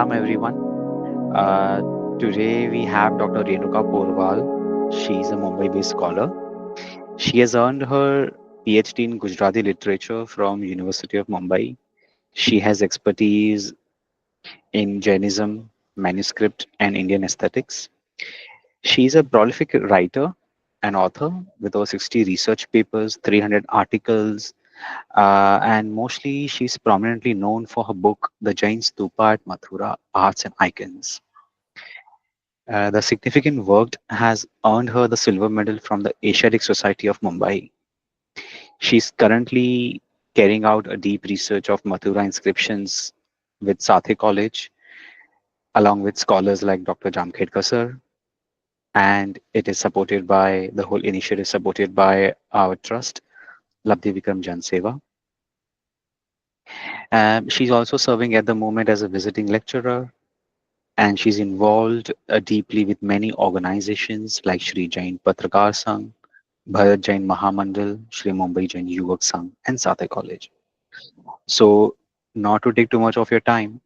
Salam everyone. Uh, Today we have Dr. Renuka Porwal. She is a Mumbai-based scholar. She has earned her PhD in Gujarati literature from University of Mumbai. She has expertise in Jainism, manuscript, and Indian aesthetics. She is a prolific writer and author with over 60 research papers, 300 articles, and mostly she's prominently known for her book, The Jain Stupa at Mathura, Arts and Icons. The significant work has earned her the silver medal from the Asiatic Society of Mumbai. She's currently carrying out a deep research of Mathura inscriptions with Sathe College, along with scholars like Dr. Jamkhedkar sir, and it is supported by the whole initiative supported by our trust, Labdhi Vikram Jan Seva. She's also serving at the moment as a visiting lecturer, and she's involved deeply with many organizations like Shri Jain Patrakar Sangh, Bharat Jain Mahamandal, Shri Mumbai Jain Yuvak Sangh, and Sathe College. So, not to take too much of your time,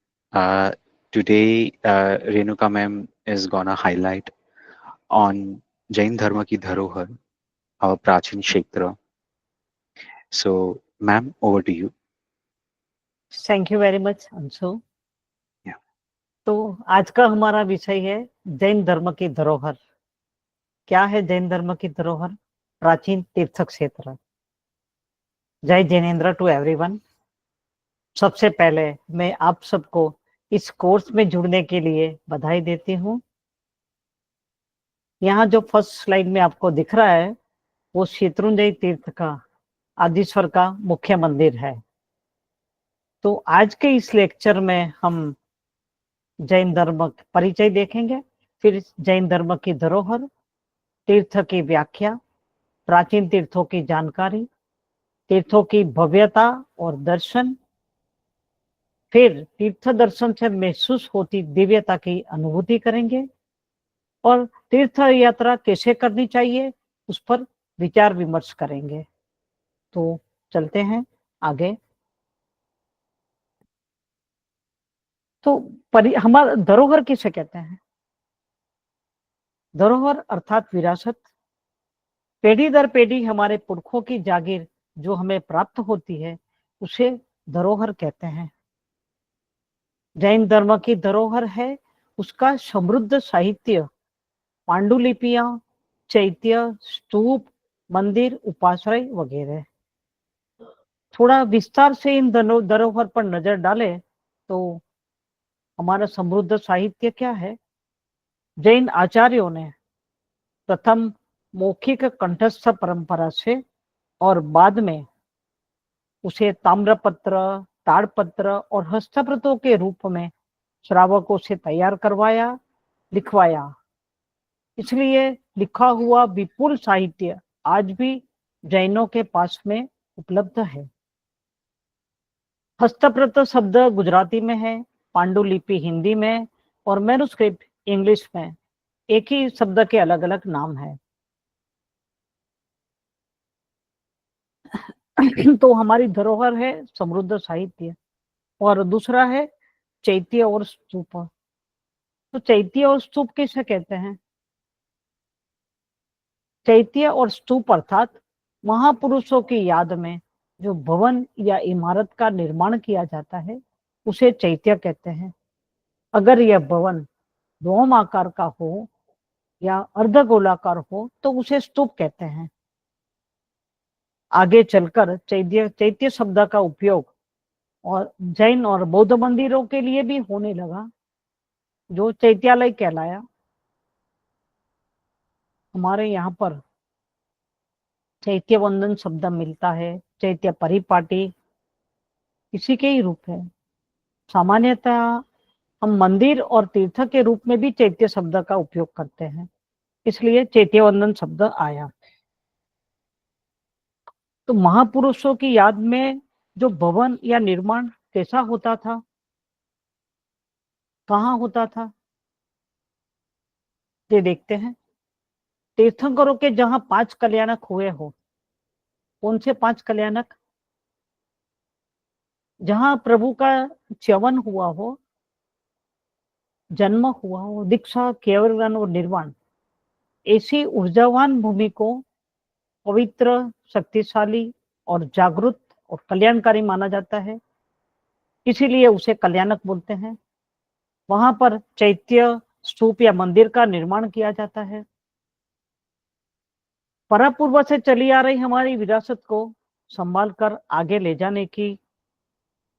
today Renuka ma'am is gonna highlight on Jain Dharma ki Dharohar, our Prachin Kshetra. So, ma'am, over to you. Thank you very much Anshu. Yeah. तो आज का हमारा विषय है जैन धर्म की धरोहर। क्या है जैन धर्म की धरोहर? प्राचीन तीर्थ क्षेत्र। जय जैनेन्द्र टू एवरीवन। सबसे पहले मैं आप सबको इस कोर्स में जुड़ने के लिए बधाई देती हूँ। यहाँ जो फर्स्ट स्लाइड में आपको दिख रहा है वो शत्रुंजय तीर्थ का आदिश्वर का मुख्य मंदिर है। तो आज के इस लेक्चर में हम जैन धर्म परिचय देखेंगे, फिर जैन धर्म की धरोहर, तीर्थ की व्याख्या, प्राचीन तीर्थों की जानकारी, तीर्थों की भव्यता और दर्शन, फिर तीर्थ दर्शन से महसूस होती दिव्यता की अनुभूति करेंगे और तीर्थ यात्रा कैसे करनी चाहिए उस पर विचार विमर्श करेंगे। तो चलते हैं आगे। तो हमारा धरोहर किसे कहते हैं? धरोहर अर्थात विरासत, पीढ़ी दर पीढ़ी हमारे पुरखों की जागीर जो हमें प्राप्त होती है उसे धरोहर कहते हैं। जैन धर्म की धरोहर है उसका समृद्ध साहित्य, पांडुलिपियां, चैत्य, स्तूप, मंदिर, उपाश्रय वगैरह। थोड़ा विस्तार से इन धरोहर पर नजर डालें तो हमारा समृद्ध साहित्य क्या है? जैन आचार्यों ने प्रथम मौखिक कंठस्थ परंपरा से और बाद में उसे ताम्रपत्र, ताड़पत्र और हस्तप्रतों के रूप में श्रावकों से तैयार करवाया, लिखवाया। इसलिए लिखा हुआ विपुल साहित्य आज भी जैनों के पास में उपलब्ध है। हस्तप्रत शब्द गुजराती में है, पांडुलिपि हिंदी में और मैनुस्क्रिप्ट इंग्लिश में। एक ही शब्द के अलग अलग नाम है। तो हमारी धरोहर है समृद्ध साहित्य और दूसरा है चैत्य और स्तूप। तो चैत्य और स्तूप किसे कहते हैं? चैत्य और स्तूप अर्थात महापुरुषों की याद में जो भवन या इमारत का निर्माण किया जाता है उसे चैत्य कहते हैं। अगर यह भवन डोम आकार का हो या अर्धगोलाकार हो तो उसे स्तूप कहते हैं। आगे चलकर चैत्य शब्द का उपयोग और जैन और बौद्ध मंदिरों के लिए भी होने लगा जो चैत्यालय कहलाया। हमारे यहाँ पर चैत्य वंदन शब्द मिलता है, चैत्य परिपाटी इसी के ही रूप है। सामान्यतः हम मंदिर और तीर्थ के रूप में भी चैत्य शब्द का उपयोग करते हैं, इसलिए चैत्य वंदन शब्द आया। तो महापुरुषों की याद में जो भवन या निर्माण कैसा होता था, कहाँ होता था, ये देखते हैं। तीर्थंकरों के जहां 5 कल्याणक हुए हो, कौन से 5 कल्याणक? जहां प्रभु का च्यवन हुआ हो, जन्म हुआ हो, दीक्षा, केवल और निर्वाण, ऐसी ऊर्जावान भूमि को पवित्र, शक्तिशाली और जागृत और कल्याणकारी माना जाता है, इसीलिए उसे कल्याणक बोलते हैं। वहां पर चैत्य, स्तूप या मंदिर का निर्माण किया जाता है। परापूर्व से चली आ रही हमारी विरासत को संभाल कर आगे ले जाने की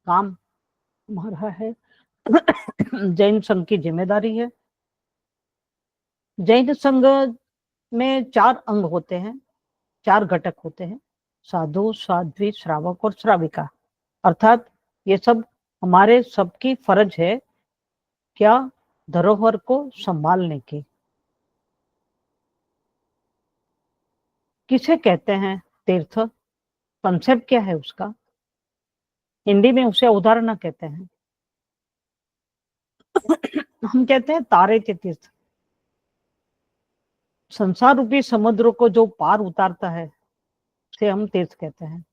काम हमारा है। जैन संघ की जिम्मेदारी है। जैन संघ में 4 अंग होते हैं, 4 घटक होते हैं, साधु, साध्वी, श्रावक और श्राविका। अर्थात ये सब हमारे सबकी फर्ज है क्या, धरोहर को संभालने की। किसे कहते हैं तीर्थ? कंसेप्ट क्या है उसका? हिंदी में उसे अवधारणा कहते हैं। हम कहते हैं तारे के तीर्थ। संसार रूपी समुद्र को जो पार उतारता है उसे हम तीर्थ कहते हैं।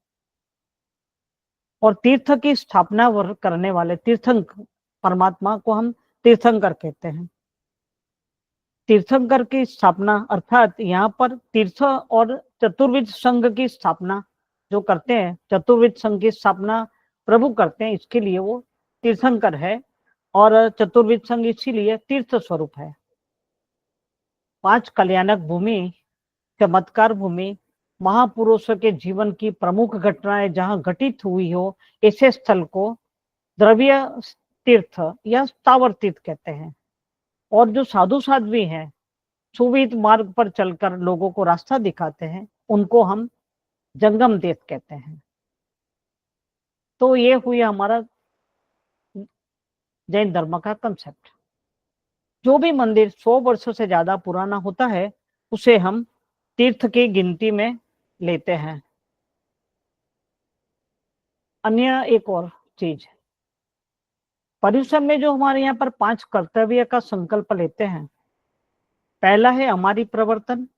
और तीर्थ की स्थापना करने वाले तीर्थंकर परमात्मा को हम तीर्थंकर कहते हैं। तीर्थंकर की स्थापना अर्थात यहाँ पर तीर्थ और चतुर्विद संघ की स्थापना जो करते हैं, चतुर्विद संघ की स्थापना प्रभु करते हैं, इसके लिए वो तीर्थंकर है। और चतुर्विद संघ इसीलिए तीर्थ स्वरूप है। 5 कल्याणक भूमि, चमत्कार भूमि, महापुरुषों के जीवन की प्रमुख घटनाएं जहां घटित हुई हो, ऐसे स्थल को द्रव्य तीर्थ या स्थावर तीर्थ कहते हैं। और जो साधु साध्वी हैं, सुविध मार्ग पर चलकर लोगों को रास्ता दिखाते हैं, उनको हम जंगम तीर्थ कहते हैं। तो ये हुई हमारा जैन धर्म का कंसेप्ट। जो भी मंदिर 100 वर्षों से ज्यादा पुराना होता है उसे हम तीर्थ की गिनती में लेते हैं। अन्य एक और चीज, पर्युषण में जो हमारे यहाँ पर 5 कर्तव्य का संकल्प लेते हैं, पहला है हमारी प्रवर्तन,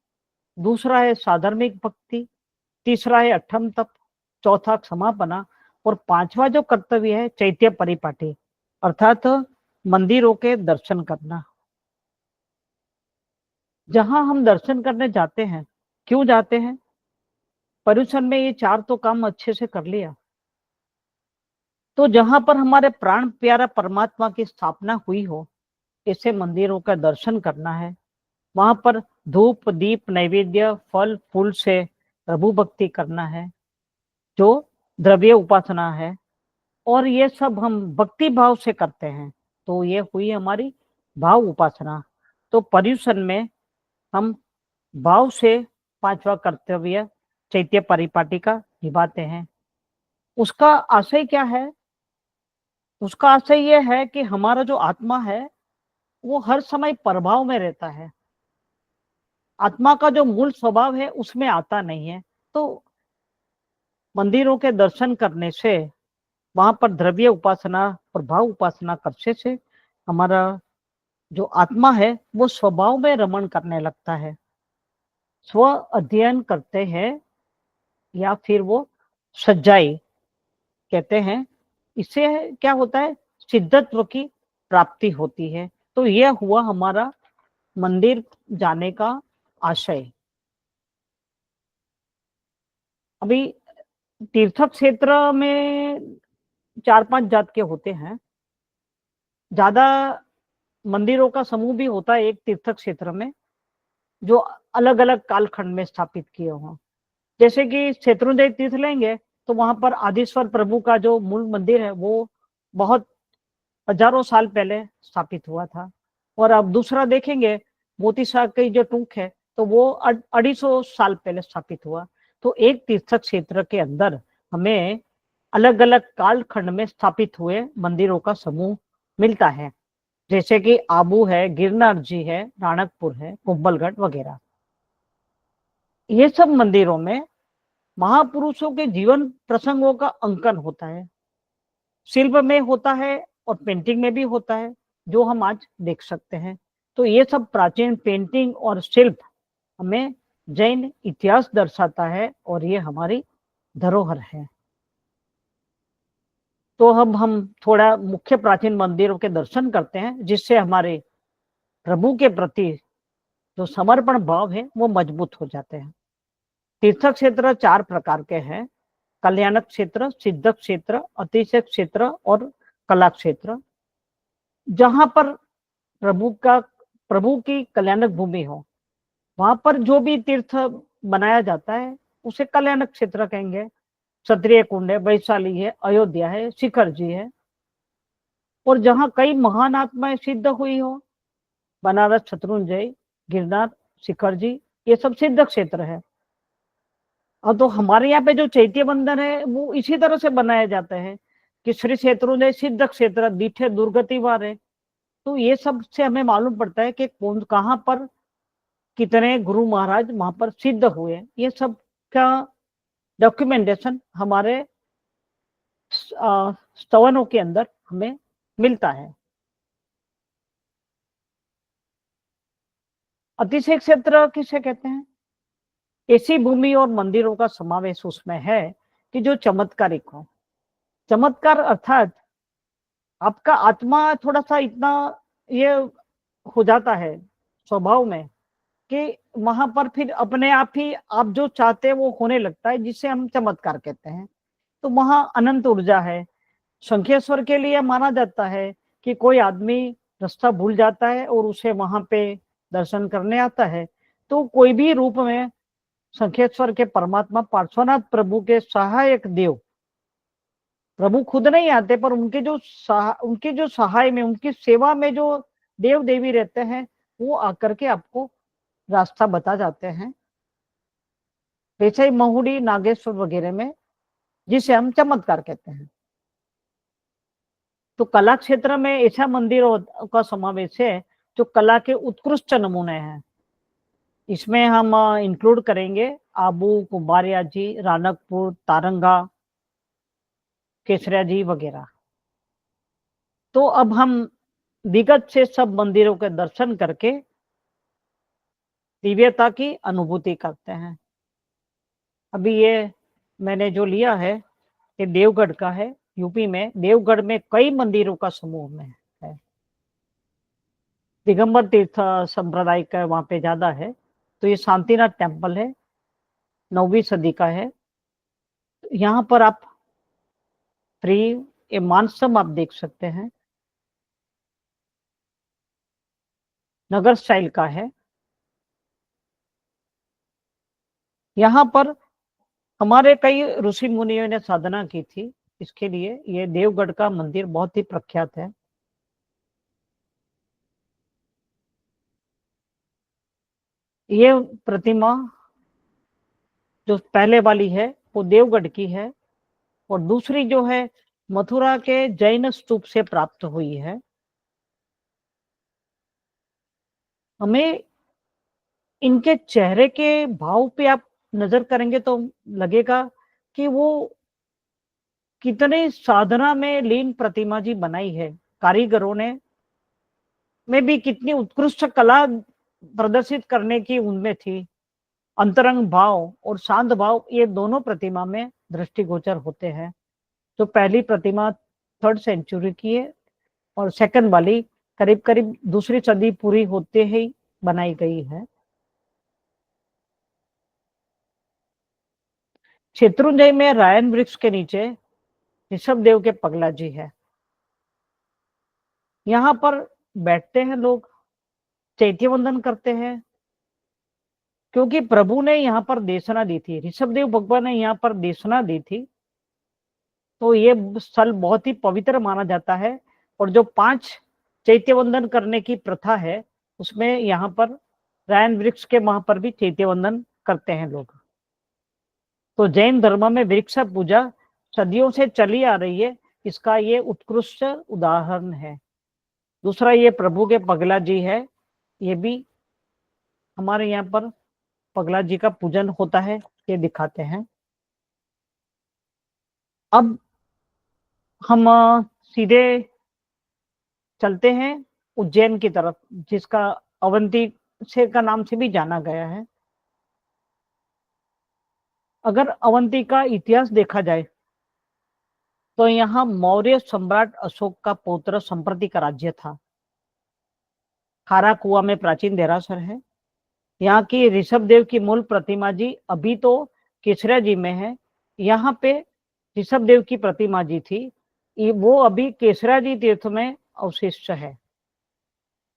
दूसरा है साधर्मिक भक्ति, तीसरा है अठम तप, चौथा क्षमापना और 5वां जो कर्तव्य है चैत्य परिपाटी अर्थात मंदिरों के दर्शन करना। जहां हम दर्शन करने जाते हैं, क्यों जाते हैं? पर्युषण में ये 4 तो काम अच्छे से कर लिया, तो जहां पर हमारे प्राण प्यारा परमात्मा की स्थापना हुई हो ऐसे मंदिरों का दर्शन करना है। वहां पर धूप दीप नैवेद्य फल फूल से प्रभु भक्ति करना है, जो द्रव्य उपासना है। और ये सब हम भक्ति भाव से करते हैं, तो ये हुई हमारी भाव उपासना। तो पर्युषण में हम भाव से 5वां कर्तव्य चैत्य परिपाटी का निभाते हैं। उसका आशय क्या है? उसका आशय यह है कि हमारा जो आत्मा है वो हर समय प्रभाव में रहता है। आत्मा का जो मूल स्वभाव है उसमें आता नहीं है। तो मंदिरों के दर्शन करने से, वहां पर द्रव्य उपासना और भाव उपासना करने से हमारा जो आत्मा है वो स्वभाव में रमण करने लगता है, स्व अध्ययन करते हैं, या फिर वो सज्जाई कहते हैं। इससे क्या होता है? सिद्धत्व की प्राप्ति होती है। तो यह हुआ हमारा मंदिर जाने का आशय। अभी तीर्थ क्षेत्र में 4-5 जात के होते हैं। ज्यादा मंदिरों का समूह भी होता है एक तीर्थ क्षेत्र में, जो अलग अलग कालखंड में स्थापित किए हों। जैसे कि शत्रुंजय तीर्थ लेंगे तो वहां पर आदिश्वर प्रभु का जो मूल मंदिर है वो बहुत हजारों साल पहले स्थापित हुआ था। और अब दूसरा देखेंगे मोती साहब की जो टूक है तो वो 250 साल पहले स्थापित हुआ। तो एक तीर्थ क्षेत्र के अंदर हमें अलग अलग कालखंड में स्थापित हुए मंदिरों का समूह मिलता है, जैसे कि आबू है, गिरनार जी है, राणकपुर है, कुंभलगढ़ वगैरह। ये सब मंदिरों में महापुरुषों के जीवन प्रसंगों का अंकन होता है, शिल्प में होता है और पेंटिंग में भी होता है, जो हम आज देख सकते हैं। तो ये सब प्राचीन पेंटिंग और शिल्प हमें जैन इतिहास दर्शाता है और ये हमारी धरोहर है। तो अब हम थोड़ा मुख्य प्राचीन मंदिरों के दर्शन करते हैं, जिससे हमारे प्रभु के प्रति जो समर्पण भाव है वो मजबूत हो जाते हैं। तीर्थ क्षेत्र 4 प्रकार के हैं: कल्याणक क्षेत्र, सिद्ध क्षेत्र, अतिशय क्षेत्र और कला क्षेत्र। जहां पर प्रभु की कल्याणक भूमि हो, वहां पर जो भी तीर्थ बनाया जाता है उसे कल्याणक क्षेत्र कहेंगे। क्षत्रिय कुंड है, वैशाली है, अयोध्या है, शिखर जी है। और जहां कई महान आत्माएं सिद्ध हुई हो, बनारस, शत्रुंजय, गिरनार, शिखर जी, ये सब सिद्ध क्षेत्र है। और तो हमारे यहाँ पे जो चैत्य बंधन है वो इसी तरह से बनाया जाता है कि श्री शत्रुंजय सिद्ध क्षेत्र, दीठे दुर्गति वार है। तो ये सब से हमें मालूम पड़ता है कि कौन कहाँ पर कितने गुरु महाराज वहां पर सिद्ध हुए। ये सब का डॉक्यूमेंटेशन हमारे स्तवनों के अंदर हमें मिलता है। अतिशय क्षेत्र किसे कहते हैं? ऐसी भूमि और मंदिरों का समावेश उसमें है कि जो चमत्कारिक हो। चमत्कार अर्थात आपका आत्मा थोड़ा सा इतना ये हो जाता है स्वभाव में कि वहां पर फिर अपने आप ही आप जो चाहते हैं वो होने लगता है, जिसे हम चमत्कार कहते हैं। तो वहां अनंत ऊर्जा है। शंखेश्वर के लिए माना जाता है कि कोई आदमी रास्ता भूल जाता है और उसे वहां पे दर्शन करने आता है, तो कोई भी रूप में शंखेश्वर के परमात्मा पार्श्वनाथ प्रभु के सहायक देव, प्रभु खुद नहीं आते पर उनके जो सहाय में, उनकी सेवा में जो देव देवी रहते हैं, वो आकर के आपको रास्ता बता जाते हैं। वैसे ही महुड़ी, नागेश्वर वगैरह में, जिसे हम चमत्कार कहते हैं। तो कला क्षेत्र में ऐसा मंदिरों का समावेश है जो कला के उत्कृष्ट नमूने हैं। इसमें हम इंक्लूड करेंगे आबू, कुंभारिया जी, रानकपुर, तारंगा, केसरिया जी वगैरह। तो अब हम विगत से सब मंदिरों के दर्शन करके दिव्यता की अनुभूति करते हैं। अभी ये मैंने जो लिया है ये देवगढ़ का है। यूपी में देवगढ़ में कई मंदिरों का समूह में है। दिगंबर तीर्थ संप्रदाय का वहां पे ज्यादा है। तो ये शांतिनाथ टेम्पल है, 9वीं सदी का है। यहाँ पर आप फ्री ये मानसम आप देख सकते हैं, नगर स्टाइल का है। यहाँ पर हमारे कई ऋषि मुनियों ने साधना की थी। इसके लिए ये देवगढ़ का मंदिर बहुत ही प्रख्यात है। ये प्रतिमा जो पहले वाली है वो देवगढ़ की है, और दूसरी जो है मथुरा के जैन स्तूप से प्राप्त हुई है। हमें इनके चेहरे के भाव पे आप नजर करेंगे तो लगेगा कि वो कितने साधना में लीन प्रतिमा जी बनाई है। कारीगरों ने में भी कितनी उत्कृष्ट कला प्रदर्शित करने की उनमें थी। अंतरंग भाव और शांत भाव ये दोनों प्रतिमा में दृष्टिगोचर होते हैं। तो पहली प्रतिमा 3rd सेंचुरी की है और सेकंड वाली करीब करीब 2री सदी पूरी होते ही बनाई गई है। शत्रुंजय में रायन वृक्ष के नीचे ऋषभ देव के पगला जी है। यहाँ पर बैठते हैं लोग, चैत्य वंदन करते हैं, क्योंकि प्रभु ने यहाँ पर देशना दी थी, ऋषभ देव भगवान ने यहाँ पर देशना दी थी। तो ये स्थल बहुत ही पवित्र माना जाता है। और जो 5 चैत्य वंदन करने की प्रथा है, उसमें यहाँ पर रायन वृक्ष के वहां पर भी चैत्य वंदन करते हैं लोग। तो जैन धर्म में वृक्ष पूजा सदियों से चली आ रही है, इसका ये उत्कृष्ट उदाहरण है। दूसरा ये प्रभु के पगला जी है। ये भी हमारे यहाँ पर पगला जी का पूजन होता है, ये दिखाते हैं। अब हम सीधे चलते हैं उज्जैन की तरफ, जिसका अवंती से का नाम से भी जाना गया है। अगर अवंती का इतिहास देखा जाए तो यहाँ मौर्य सम्राट अशोक का पौत्र संप्रति का राज्य था। खारा कुआ में प्राचीन देरासर है। यहाँ की ऋषभ देव की मूल प्रतिमा जी अभी तो केसरिया जी में है। यहाँ पे ऋषभ देव की प्रतिमा जी थी, वो अभी केसरिया जी तीर्थ में अवशिष्ट है।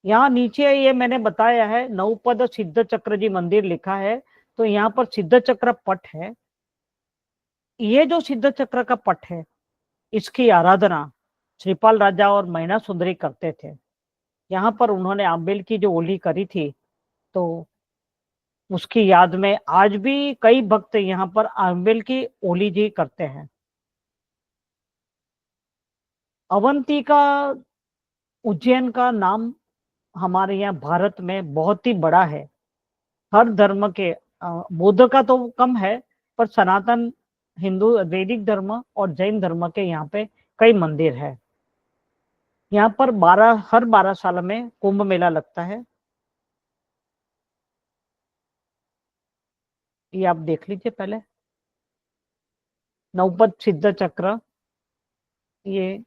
यहाँ नीचे ये मैंने बताया है नवपद सिद्ध चक्र जी मंदिर लिखा है, तो यहाँ पर सिद्ध चक्र पट है। ये जो सिद्ध चक्र का पट है, इसकी आराधना श्रीपाल राजा और मैना सुंदरी करते थे। यहाँ पर उन्होंने आंबेल की जो ओली करी थी, तो उसकी याद में आज भी कई भक्त यहाँ पर आंबेल की ओली जी करते हैं। अवंती का, उज्जैन का नाम हमारे यहाँ भारत में बहुत ही बड़ा है। हर धर्म के, बौद्ध का तो कम है, पर सनातन हिंदू, वैदिक धर्म और जैन धर्म के यहाँ पे कई मंदिर है। यहाँ पर हर 12 साल में कुंभ मेला लगता है। ये आप देख लीजिए पहले। नवपद सिद्ध चक्र ये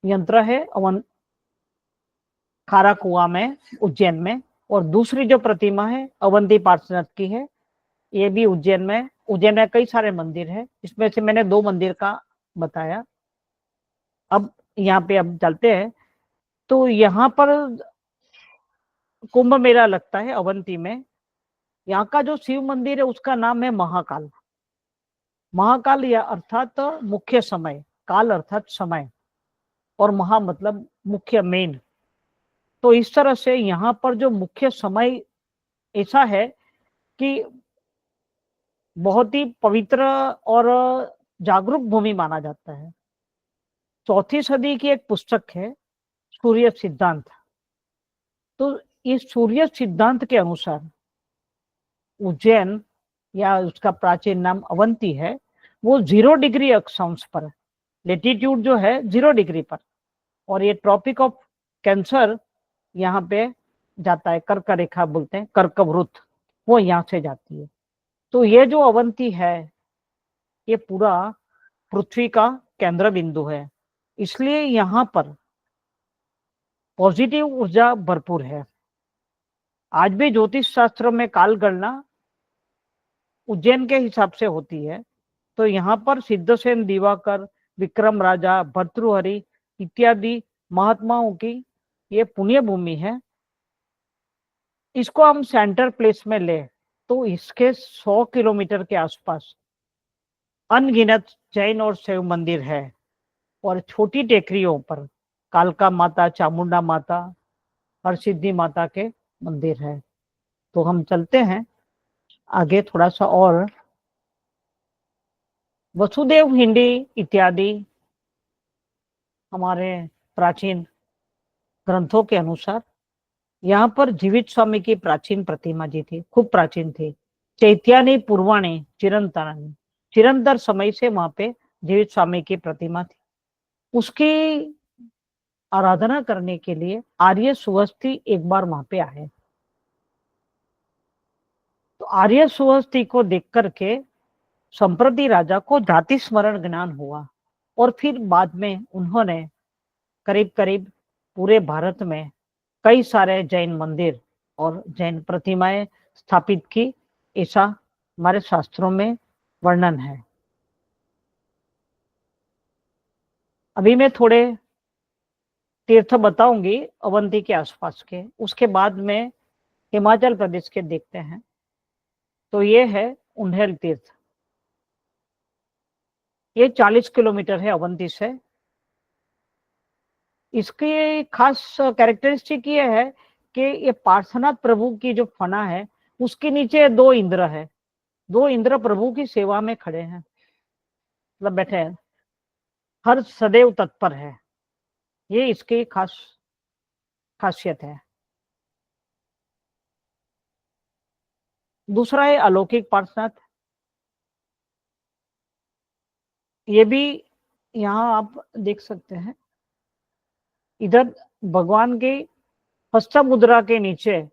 यंत्र है खारा कुआ में, उज्जैन में। और दूसरी जो प्रतिमा है अवंती पार्श्वनाथ की है, ये भी उज्जैन में। उज्जैन में कई सारे मंदिर है, इसमें से मैंने 2 मंदिर का बताया। अब यहाँ पे अब चलते हैं। तो यहाँ पर कुंभ मेला लगता है अवंती में। यहाँ का जो शिव मंदिर है उसका नाम है महाकाल। महाकाल या अर्थात मुख्य समय, काल अर्थात समय, और महा मतलब मुख्य, मेन। तो इस तरह से यहाँ पर जो मुख्य समय ऐसा है कि बहुत ही पवित्र और जागरूक भूमि माना जाता है। 4वीं सदी की एक पुस्तक है सूर्य सिद्धांत। तो इस सूर्य सिद्धांत के अनुसार उज्जैन, या उसका प्राचीन नाम अवंती है, वो 0 डिग्री अक्षांश पर, लेटीट्यूड जो है 0 डिग्री पर, और ये ट्रॉपिक ऑफ कैंसर यहाँ पे जाता है, कर्क रेखा बोलते हैं, कर्कवृत्त, वो यहाँ से जाती है। तो ये जो अवंती है ये पूरा पृथ्वी का केंद्र बिंदु है, इसलिए यहाँ पर पॉजिटिव ऊर्जा भरपूर है। आज भी ज्योतिष शास्त्र में काल गणना उज्जैन के हिसाब से होती है। तो यहाँ पर सिद्धसेन दिवाकर, विक्रम राजा, भर्तृहरि इत्यादि महात्माओं की ये पुण्य भूमि है। इसको हम सेंटर प्लेस में ले तो इसके 100 किलोमीटर के आसपास अनगिनत जैन और शैव मंदिर है, और छोटी टेकरियों पर कालका माता, चामुंडा माता, हरसिद्धि माता के मंदिर है। तो हम चलते हैं आगे थोड़ा सा। और वसुदेव हिंदी इत्यादि हमारे प्राचीन ग्रंथों के अनुसार यहाँ पर जीवित स्वामी की प्राचीन प्रतिमा जी थी, खूब प्राचीन थी। चैत्यानी पूर्वाणी चिरंतन, चिरंतर समय से वहां पे जीवित स्वामी की प्रतिमा थी। उसकी आराधना करने के लिए आर्य सुहस्ती एक बार वहां पे आए। तो आर्य सुहस्ती को देख करके संप्रति राजा को जाति स्मरण ज्ञान हुआ, और फिर बाद में उन्होंने करीब करीब पूरे भारत में कई सारे जैन मंदिर और जैन प्रतिमाएं स्थापित की, ऐसा हमारे शास्त्रों में वर्णन है। अभी मैं थोड़े तीर्थ बताऊंगी अवंती के आसपास के, उसके बाद में हिमाचल प्रदेश के देखते हैं। तो ये है उन्हेल तीर्थ। ये 40 किलोमीटर है अवंती से। इसकी खास कैरेक्टरिस्टिक ये है कि ये पार्श्वनाथ प्रभु की जो फना है उसके नीचे 2 इंद्र है। 2 इंद्र प्रभु की सेवा में खड़े हैं, मतलब बैठे हैं, हर सदैव तत्पर है। ये इसकी खासियत है। दूसरा है अलौकिक पार्श्वनाथ। ये भी यहाँ आप देख सकते हैं। इधर भगवान के हस्त मुद्रा के नीचे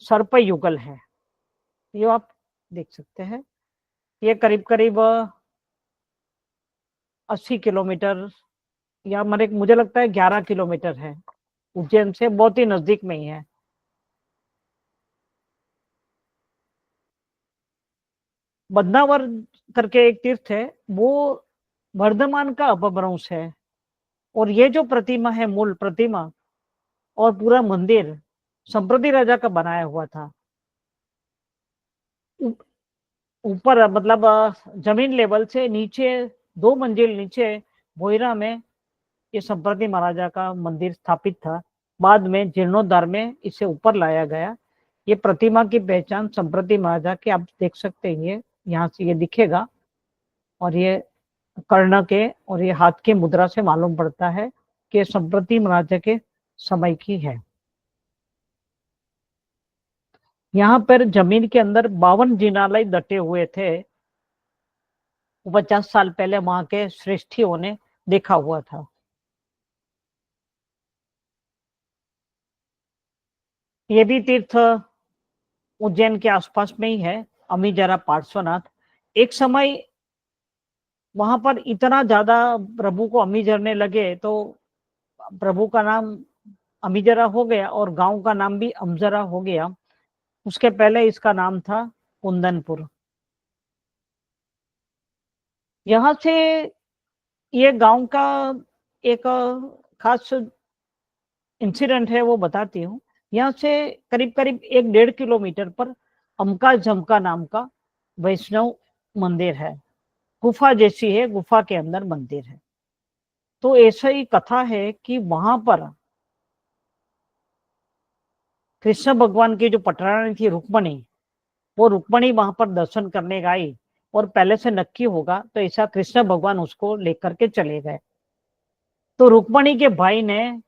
सर्प युगल है, ये आप देख सकते हैं। ये करीब करीब 80 किलोमीटर या मुझे लगता है 11 किलोमीटर है, उज्जैन से बहुत ही नजदीक में ही है। बदनावर करके एक तीर्थ है, वो वर्धमान का अपभ्रंश है। और ये जो प्रतिमा है, मूल प्रतिमा और पूरा मंदिर संप्रति राजा का बनाया हुआ था। ऊपर मतलब जमीन लेवल से नीचे 2 मंजिल नीचे भोईरा में ये संप्रति महाराजा का मंदिर स्थापित था। बाद में जीर्णोद्धार में इसे ऊपर लाया गया। ये प्रतिमा की पहचान संप्रति महाराजा की आप देख सकते हैं, यहाँ से ये दिखेगा। और ये कर्ण के और ये हाथ की मुद्रा से मालूम पड़ता है कि संप्रति महाराजा के समय की है। यहाँ पर जमीन के अंदर 52 जिनालय डटे हुए थे। 50 साल पहले वहां के श्रेष्ठियों ने देखा हुआ था। ये भी तीर्थ उज्जैन के आसपास में ही है, अमीजरा पार्श्वनाथ। एक समय वहां पर इतना ज्यादा प्रभु को अमी झरने लगे तो प्रभु का नाम अमीजरा हो गया और गांव का नाम भी अमजरा हो गया। उसके पहले इसका नाम था कुंदनपुर। यहाँ से ये गांव का एक खास इंसिडेंट है, वो बताती हूँ। यहाँ से करीब करीब 1-1.5 किलोमीटर पर अमका झमका नाम का वैष्णव मंदिर है। गुफा जैसी है, गुफा के अंदर मंदिर है। तो ऐसा ही कथा है कि वहां पर कृष्ण भगवान की जो पटरानी थी रुक्मणी, वो रुक्मणी वहां पर दर्शन करने गई और पहले से नक्की होगा तो ऐसा कृष्ण भगवान उसको लेकर के चले गए। तो रुक्मणी के भाई ने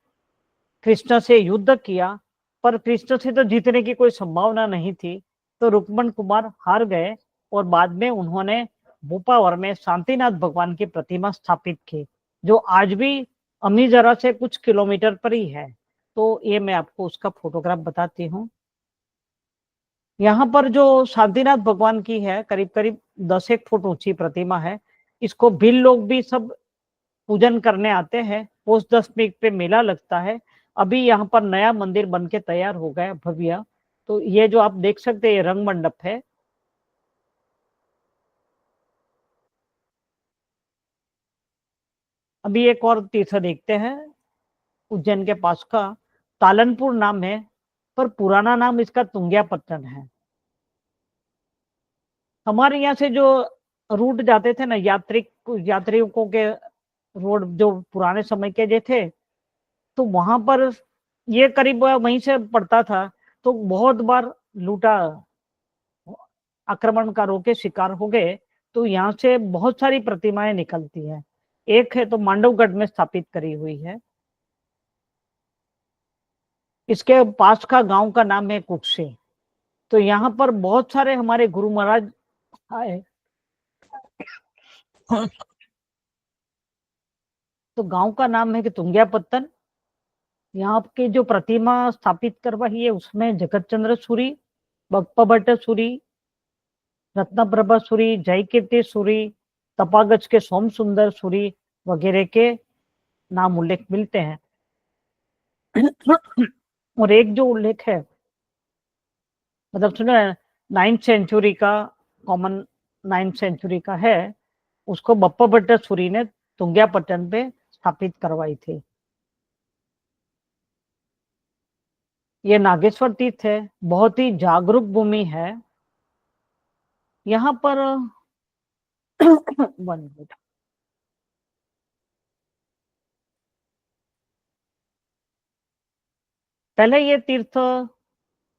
कृष्ण से युद्ध किया, पर कृष्ण से तो जीतने की कोई संभावना नहीं थी। तो रुक्मण कुमार हार गए और बाद में उन्होंने भोपावर में शांतिनाथ भगवान की प्रतिमा स्थापित की, जो आज भी अमीजरा से कुछ किलोमीटर पर ही है। तो ये मैं आपको उसका फोटोग्राफ बताती हूँ। यहाँ पर जो शांतिनाथ भगवान की है, करीब करीब 10 फुट ऊंची प्रतिमा है। इसको भील लोग भी सब पूजन करने आते हैं। पोस्ट 10 पे मेला लगता है। अभी यहाँ पर नया मंदिर बन के तैयार हो गया भव्य। तो ये जो आप देख सकते हैं, ये रंग मंडप है। अभी एक और तीर्थ देखते हैं, उज्जैन के पास का तालनपुर नाम है, पर पुराना नाम इसका तुंग्यापट्टन है। हमारे यहाँ से जो रूट जाते थे ना, यात्रियों के रोड जो पुराने समय के जो थे, तो वहां पर ये करीब वहीं से पड़ता था। तो बहुत बार लूटा, आक्रमणकारों के शिकार हो गए। तो यहाँ से बहुत सारी प्रतिमाएं निकलती हैं। एक है तो मांडवगढ़ में स्थापित करी हुई है। इसके पास का गांव का नाम है कुक्सी। तो यहाँ पर बहुत सारे हमारे गुरु महाराज आए। तो गांव का नाम है कि तुंग्यापत्तन। यहाँ की जो प्रतिमा स्थापित करवाई है उसमें जगत चंद्र सूरी, बप्पा भट्ट सूरी, रत्नप्रभा सूरी, जय कीर्ति सूरी, तपागज के सोम सुंदर सूरी वगैरह के नाम उल्लेख मिलते हैं। और एक जो उल्लेख है, मतलब सुनो, 9th सेंचुरी का, कॉमन 9th सेंचुरी का है, उसको बप्पा भट्ट सूरी ने तुंग्यापट्टन पे स्थापित करवाई थी। ये नागेश्वर तीर्थ है, बहुत ही जागरूक भूमि है। यहाँ पर 1 मिनट, पहले ये तीर्थ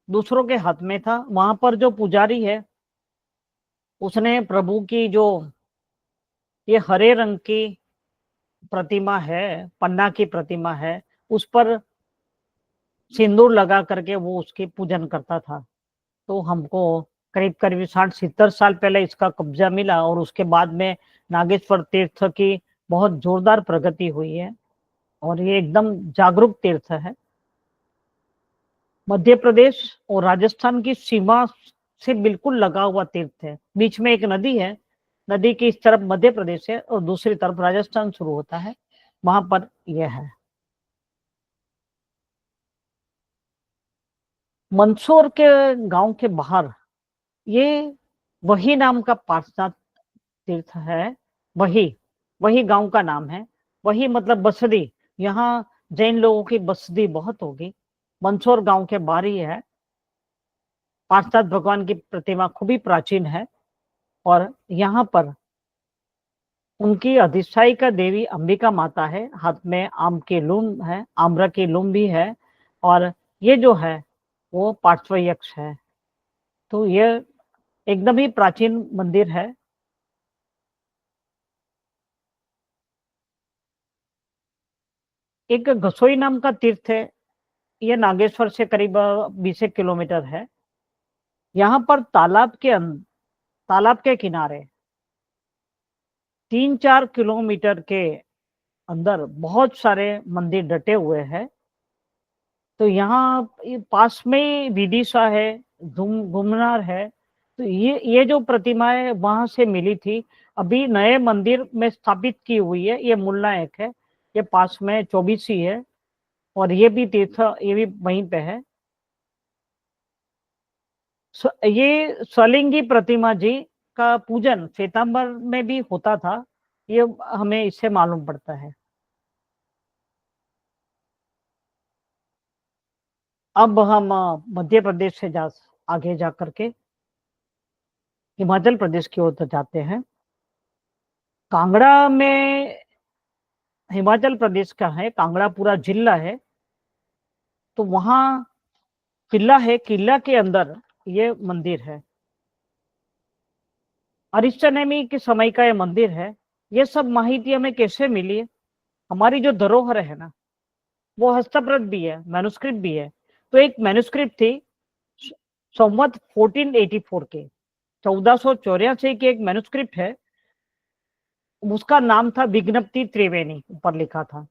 दूसरों के हाथ में था। वहां पर जो पुजारी है उसने प्रभु की जो ये हरे रंग की प्रतिमा है, पन्ना की प्रतिमा है, उस पर सिंदूर लगा करके वो उसकी पूजन करता था। तो हमको करीब करीब 60-70 साल पहले इसका कब्जा मिला और उसके बाद में नागेश्वर तीर्थ की बहुत जोरदार प्रगति हुई है और ये एकदम जागरूक तीर्थ है। मध्य प्रदेश और राजस्थान की सीमा से बिल्कुल लगा हुआ तीर्थ है। बीच में एक नदी है नदी की इस तरफ मध्य प्रदेश है और दूसरी तरफ राजस्थान शुरू होता है, वहां पर यह है। मंदसौर के गांव के बाहर ये वही नाम का पार्श्वनाथ तीर्थ है। वही वही गांव का नाम है। वही मतलब बसदी, यहाँ जैन लोगों की बसदी बहुत होगी। मंदसौर गांव के बाहर ही है। पार्श्वनाथ भगवान की प्रतिमा खूब ही प्राचीन है और यहाँ पर उनकी अधिष्ठायिका देवी अंबिका माता है। हाथ में आम के लूम है, आम्र की लूम भी है और ये जो है वो पार्श्व यक्ष है। तो ये एकदम ही प्राचीन मंदिर है। एक घसोई नाम का तीर्थ है, ये नागेश्वर से करीब 20 किलोमीटर है। यहाँ पर तालाब के किनारे 3-4 किलोमीटर के अंदर बहुत सारे मंदिर डटे हुए हैं। तो यहाँ पास में विदिशा है, घुमनार है। तो ये जो प्रतिमाएं वहां से मिली थी, अभी नए मंदिर में स्थापित की हुई है। ये मुल्ला एक है, ये पास में चौबीसी है और ये भी तीर्थ, ये भी वहीं पे है। ये स्वलिंगी प्रतिमा जी का पूजन श्वेतांबर में भी होता था, ये हमें इससे मालूम पड़ता है। अब हम मध्य प्रदेश से आगे जा करके हिमाचल प्रदेश की ओर जाते हैं। कांगड़ा में, हिमाचल प्रदेश का है, कांगड़ा पूरा जिला है। तो वहां किला है, किला के अंदर ये मंदिर है। अरिस्टनेमी के समय का ये मंदिर है। ये सब माहिती हमें कैसे मिली है? हमारी जो धरोहर है ना, वो हस्तप्रत भी है, मैन्युस्क्रिप्ट भी है। तो एक मैन्युस्क्रिप्ट थी संवत 1484 के, 1484 की एक मैन्युस्क्रिप्ट है। उसका नाम था विज्ञप्ति त्रिवेणी, ऊपर लिखा था।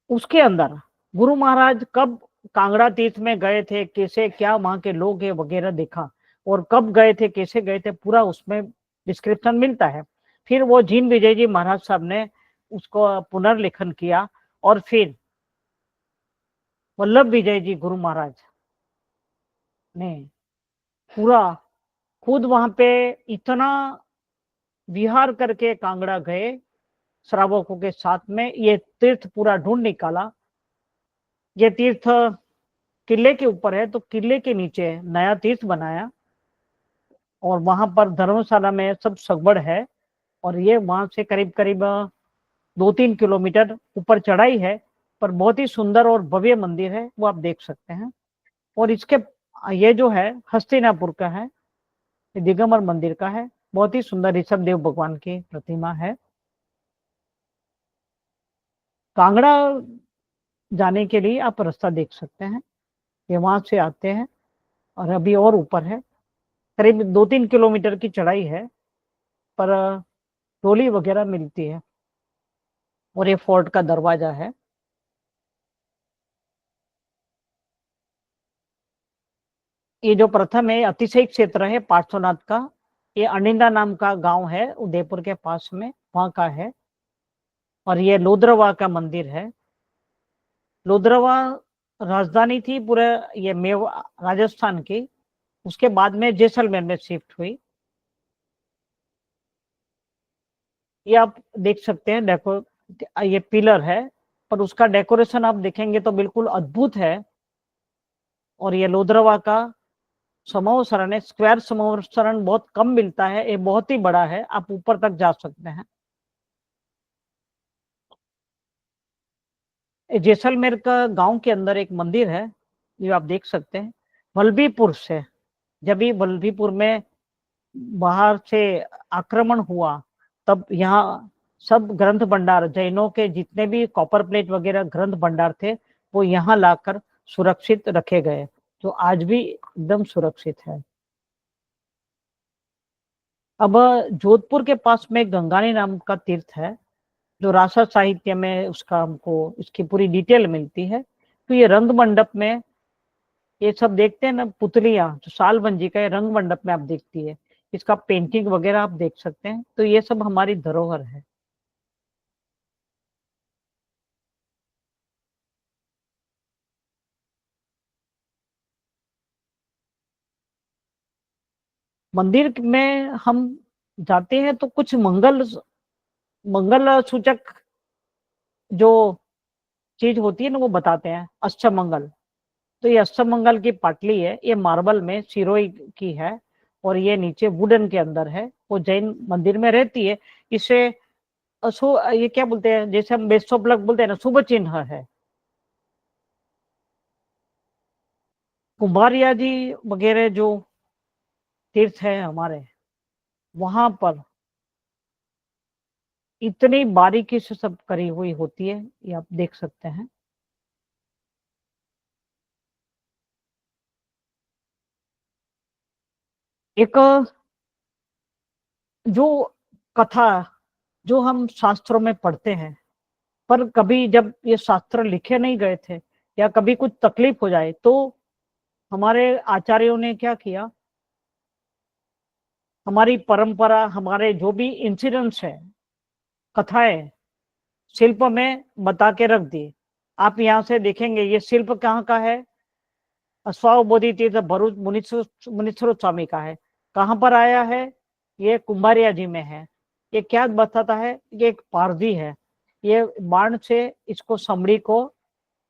उसके अंदर गुरु महाराज कब कांगड़ा तीर्थ में गए थे, कैसे क्या वहां के लोग है वगैरह देखा, और कब गए थे, कैसे गए थे, पूरा उसमें डिस्क्रिप्शन मिलता है। फिर वो जीन विजय जी महाराज साहब ने उसको पुनर्लेखन किया और फिर वल्लभ विजय जी गुरु महाराज ने पूरा खुद वहां पे इतना विहार करके कांगड़ा गए श्रावकों के साथ में, ये तीर्थ पूरा ढूंढ निकाला। ये तीर्थ किले के ऊपर है, तो किले के नीचे नया तीर्थ बनाया और वहां पर धर्मशाला में सब सगवड़ है। और ये वहां से करीब करीब 2-3 किलोमीटर ऊपर चढ़ाई है, पर बहुत ही सुंदर और भव्य मंदिर है, वो आप देख सकते हैं। और इसके ये जो है हस्तिनापुर का है, दिगंबर मंदिर का है। बहुत ही सुंदर ऋषभ देव भगवान की प्रतिमा है। कांगड़ा जाने के लिए आप रास्ता देख सकते हैं, ये वहां से आते हैं और अभी और ऊपर है, करीब 2-3 किलोमीटर की चढ़ाई है, पर ट्रोली वगैरह मिलती है। और ये फोर्ट का दरवाजा है। ये जो प्रथम है अतिशय क्षेत्र है पार्श्वनाथ का, ये अनिंदा नाम का गांव है उदयपुर के पास में, वहां का है। और ये लोद्रवा का मंदिर है। लोद्रवा राजधानी थी पूरे ये राजस्थान की, उसके बाद में जैसलमेर में शिफ्ट हुई। ये आप देख सकते हैं, देखो ये पिलर है, पर उसका डेकोरेशन आप देखेंगे तो बिल्कुल अद्भुत है। और ये लोद्रवा का समूह शरण है, स्क्वायर समूह शरण बहुत कम मिलता है, ये बहुत ही बड़ा है, आप ऊपर तक जा सकते हैं। जैसलमेर का गांव के अंदर एक मंदिर है, जो आप देख सकते हैं। वल्लभीपुर से, जब भी वल्लभीपुर में बाहर से आक्रमण हुआ, तब यहाँ सब ग्रंथ भंडार, जैनों के जितने भी कॉपर प्लेट वगैरह ग्रंथ भंडार थे, वो यहाँ लाकर सुरक्षित रखे गए, तो आज भी एकदम सुरक्षित है। अब जोधपुर के पास में गंगानी नाम का तीर्थ है, जो रासा साहित्य में उसका हमको इसकी पूरी डिटेल मिलती है। तो ये रंग मंडप में ये सब देखते हैं ना, पुतलियां जो साल भंजी का रंग मंडप में आप देखती है, इसका पेंटिंग वगैरह आप देख सकते हैं। तो ये सब हमारी धरोहर है। मंदिर में हम जाते हैं तो कुछ मंगल सूचक जो चीज होती है ना वो बताते हैं। अष्टमंगल, तो ये अष्टमंगल की पाटली है, ये मार्बल में सिरोई की है और ये नीचे वुडन के अंदर है। वो जैन मंदिर में रहती है। इसे ये क्या बोलते हैं, जैसे हम बेस्ट ऑफ लक बोलते हैं ना, शुभ चिन्ह है। कुंभारिया जी वगैरह जो तीर्थ है हमारे, वहां पर इतनी बारीकी से सब करी हुई होती है, ये आप देख सकते हैं। एक जो कथा जो हम शास्त्रों में पढ़ते हैं, पर कभी जब ये शास्त्र लिखे नहीं गए थे या कभी कुछ तकलीफ हो जाए तो हमारे आचार्यों ने क्या किया, हमारी परंपरा, हमारे जो भी इंसिडेंट्स है, कथाएं, शिल्प में बता के रख दी। आप यहाँ से देखेंगे ये शिल्प कहाँ का है, स्वावबोधि तीर्थ भरूच मुनीश्वर स्वामी का है। कहाँ पर आया है, ये कुंभारिया जी में है। ये क्या बताता है, ये एक पारधी है, ये बाण से इसको समड़ी को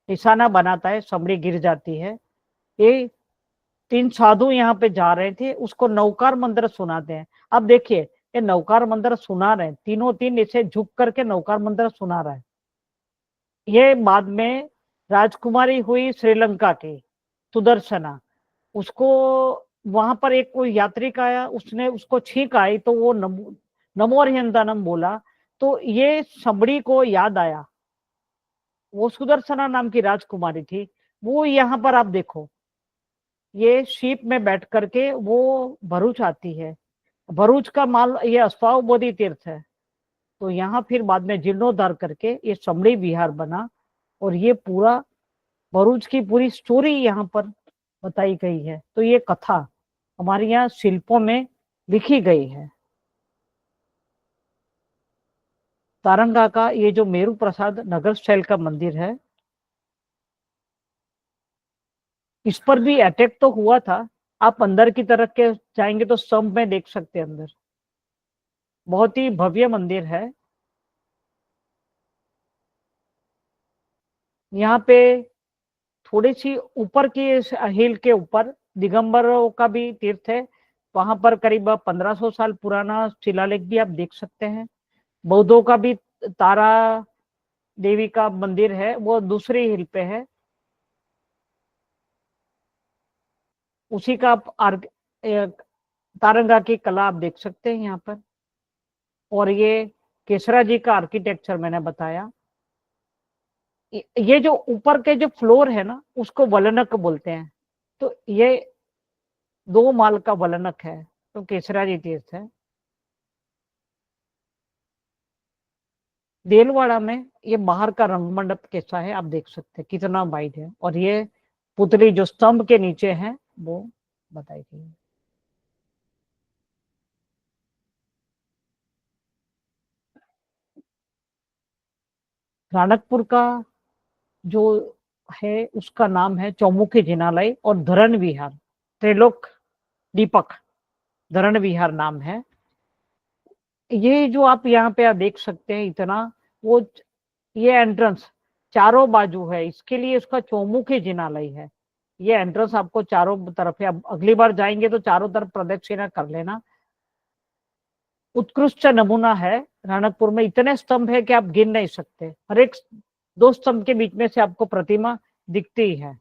निशाना बनाता है, समड़ी गिर जाती है। ये 3 साधु यहाँ पे जा रहे थे, उसको नौकार मंत्र सुनाते हैं। अब देखिए ये नौकार मंत्र सुना रहे हैं, तीनों तीन इसे झुक करके नौकार मंत्र सुना रहा है। ये बाद में राजकुमारी हुई श्रीलंका की सुदर्शना, उसको वहां पर एक कोई यात्रिक आया, उसने उसको छींक आई तो वो नमो नमो हरिहंतनम बोला, तो ये सबड़ी को याद आया। वो सुदर्शना नाम की राजकुमारी थी। वो यहाँ पर आप देखो, ये शीप में बैठ करके वो भरूच आती है। भरूच का माल ये अस्पाव बोधि तीर्थ है। तो यहाँ फिर बाद में जीर्णोद्धार करके ये समड़ी विहार बना। और ये पूरा भरूच की पूरी स्टोरी यहाँ पर बताई गई है। तो ये कथा हमारे यहाँ शिल्पों में लिखी गई है। तारंगा का ये जो मेरू प्रसाद नगर स्टाइल का मंदिर है, इस पर भी अटैक तो हुआ था। आप अंदर की तरफ के जाएंगे तो स्तंभ में देख सकते हैं अंदर, बहुत ही भव्य मंदिर है। यहाँ पे थोड़ी सी ऊपर की हिल के ऊपर दिगंबरों का भी तीर्थ है। वहां पर करीब 1500 साल पुराना शिलालेख भी आप देख सकते हैं। बौद्धों का भी तारा देवी का मंदिर है, वो दूसरी हिल पे है। उसी का तारंगा की कला आप देख सकते हैं यहाँ पर। और ये केसरा जी का आर्किटेक्चर मैंने बताया। ये जो ऊपर के जो फ्लोर है ना, उसको वलनक बोलते हैं। तो ये 2 माल का वलनक है, तो केसरा जी तीर्थ है। देलवाड़ा में ये बाहर का रंग मंडप कैसा है आप देख सकते हैं, कितना वाइड है। और ये पुतली जो स्तंभ के नीचे है वो बताई गई है। राणकपुर का जो है उसका नाम है चौमुखी जिनालय और धरण विहार, त्रिलोक दीपक धरण विहार नाम है। ये जो आप यहाँ पे आप देख सकते हैं इतना, वो ये एंट्रेंस चारों बाजू है, इसके लिए उसका चौमुखी जिनालय है। ये एंट्रेंस आपको चारों तरफ है। अब अगली बार जाएंगे तो चारों तरफ प्रदक्षिणा कर लेना। उत्कृष्ट नमूना है। राणकपुर में इतने स्तंभ है कि आप गिन नहीं सकते, हर एक 2 स्तंभ के बीच में से आपको प्रतिमा दिखती ही है।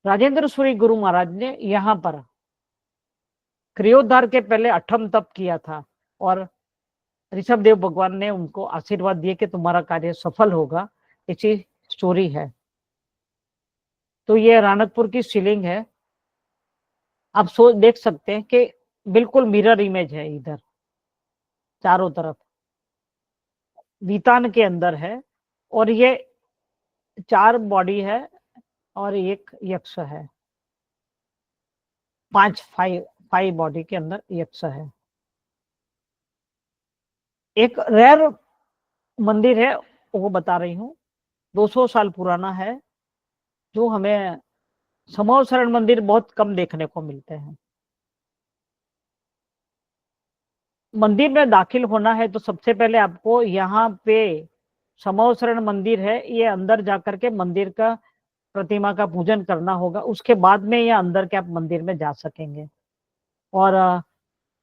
राजेंद्र सूरी गुरु महाराज ने यहाँ पर क्रियोद्धार के पहले 8म तप किया था और ऋषभ देव भगवान ने उनको आशीर्वाद दिए कि तुम्हारा कार्य सफल होगा। ऐसी स्टोरी है। तो ये राणकपुर की शिलिंग है। आप देख सकते हैं कि बिल्कुल मिरर इमेज है इधर चारों तरफ, बीतान के अंदर है। और ये 4 बॉडी है और एक यक्ष है। फाइव बॉडी के अंदर ये अक्सर है। एक रेयर मंदिर है, वो बता रही हूँ, 200 साल पुराना है, जो हमें समो शरण मंदिर बहुत कम देखने को मिलते हैं। मंदिर में दाखिल होना है तो सबसे पहले आपको यहाँ पे समो शरण मंदिर है, ये अंदर जाकर के मंदिर का प्रतिमा का पूजन करना होगा, उसके बाद में ये अंदर के आप मंदिर में जा सकेंगे। और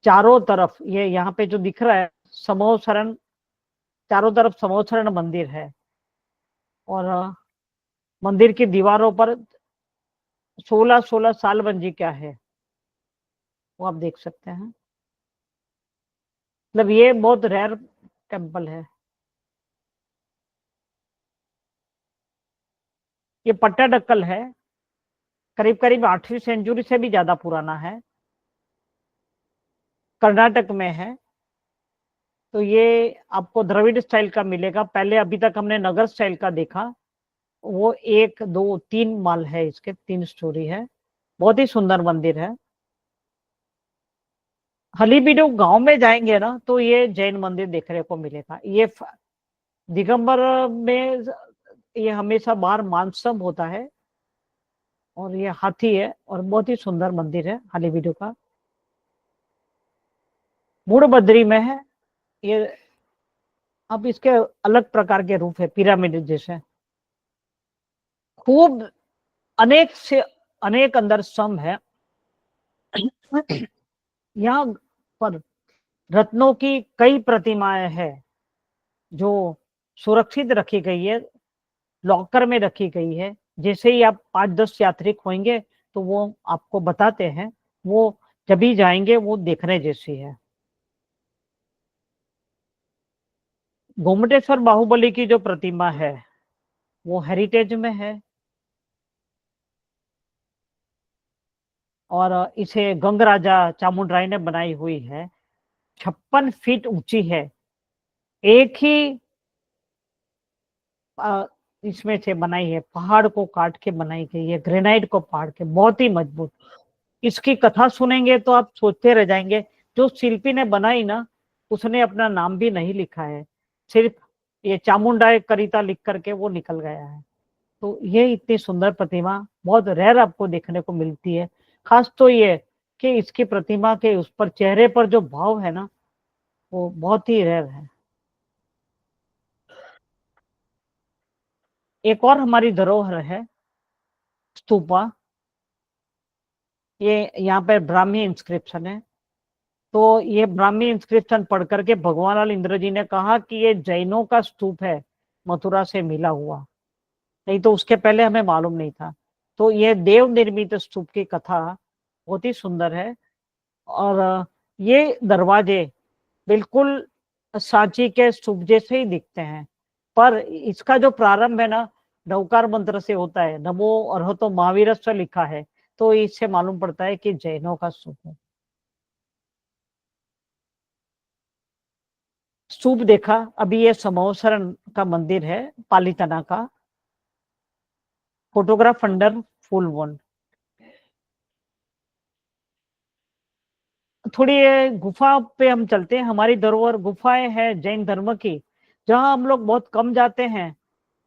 चारों तरफ ये यहाँ पे जो दिख रहा है समो शरण, चारों तरफ समो शरण मंदिर है। और मंदिर की दीवारों पर 16-16 साल वंजी क्या है वो आप देख सकते हैं। मतलब ये बहुत रेयर टेम्पल है। ये पट्टाडक्कल है, करीब करीब 8वीं सेंचुरी से भी ज्यादा पुराना है, कर्नाटक में है। तो ये आपको द्रविड़ स्टाइल का मिलेगा। पहले अभी तक हमने नगर स्टाइल का देखा, वो 1 2 3 माल है, इसके 3 स्टोरी है। बहुत ही सुंदर मंदिर है। हलीबीडो गांव में जाएंगे ना तो ये जैन मंदिर देखने को मिलेगा। ये दिगंबर में ये हमेशा बाहर मानसम होता है, और ये हाथी है, और बहुत ही सुंदर मंदिर है हलीबीडो का। मूड बद्री में है ये। अब इसके अलग प्रकार के रूप है, पिरामिड जैसे, खूब अनेक से अनेक अंदर स्तंभ है। यहाँ पर रत्नों की कई प्रतिमाएं हैं जो सुरक्षित रखी गई है, लॉकर में रखी गई है। जैसे ही आप 5-10 यात्री होंगे तो वो आपको बताते हैं, वो जब भी जाएंगे वो देखने जैसी है। गोमटेश्वर बाहुबली की जो प्रतिमा है वो हेरिटेज में है, और इसे गंग राजा चामुंडराय ने बनाई हुई है। 56 फीट ऊंची है। एक ही इसमें से बनाई है, पहाड़ को काट के बनाई गई है, ग्रेनाइट को फाड़ के, बहुत ही मजबूत। इसकी कथा सुनेंगे तो आप सोचते रह जाएंगे। जो शिल्पी ने बनाई ना, उसने अपना नाम भी नहीं लिखा है, सिर्फ ये चामुंडाई करिता लिख करके वो निकल गया है। तो ये इतनी सुंदर प्रतिमा बहुत रेयर आपको देखने को मिलती है। खास तो ये कि इसकी प्रतिमा के उस पर चेहरे पर जो भाव है ना, वो बहुत ही रेयर है। एक और हमारी धरोहर है स्तूपा। ये यहाँ पे ब्राह्मी इंस्क्रिप्शन है। तो ये ब्राह्मी इंस्क्रिप्शन पढ़ करके भगवान लाल इंद्र जी ने कहा कि ये जैनों का स्तूप है, मथुरा से मिला हुआ। नहीं तो उसके पहले हमें मालूम नहीं था। तो ये देव निर्मित स्तूप की कथा बहुत ही सुंदर है। और ये दरवाजे बिल्कुल सांची के स्तूप जैसे ही दिखते हैं, पर इसका जो प्रारंभ है ना, नवकार मंत्र से होता है, नमो अर्हतो महावीरस्व लिखा है। तो इससे मालूम पड़ता है कि जैनों का स्तूप है। स्तूप देखा। अभी ये समोसरण का मंदिर है, पालीताना का। Photograph under full one. थोड़ी ये गुफा पे हम चलते हैं। हमारी धरोहर गुफाएं हैं जैन धर्म की, जहां हम लोग बहुत कम जाते हैं,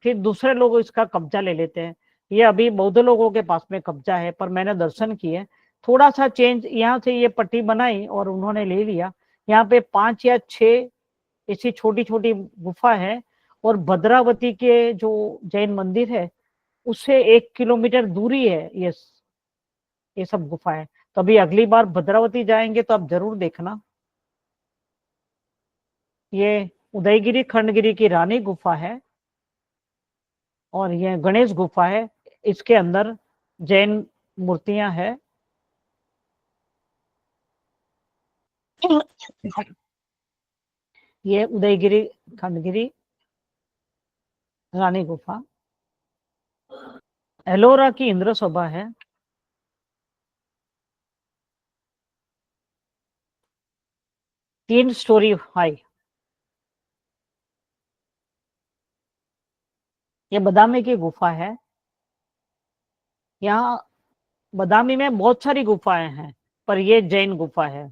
फिर दूसरे लोग इसका कब्जा ले लेते हैं। ये अभी बौद्ध लोगों के पास में कब्जा है, पर मैंने दर्शन किए। थोड़ा सा चेंज, यहाँ से ये पट्टी बनाई और उन्होंने ले लिया। यहाँ पे 5 या 6 ऐसी छोटी छोटी गुफा है। और भद्रावती के जो जैन मंदिर है उससे 1 किलोमीटर दूरी है ये सब गुफाएं। तो अभी अगली बार भद्रावती जाएंगे तो आप जरूर देखना। ये उदयगिरी खंडगिरी की रानी गुफा है, और ये गणेश गुफा है। इसके अंदर जैन मूर्तियां हैं। ये उदयगिरी खंडगिरी रानी गुफा। एलोरा की इंद्र सभा है। 3 स्टोरी हाई। ये बदामी की गुफा है। यहाँ बदामी में बहुत सारी गुफाएं हैं, पर ये जैन गुफा है।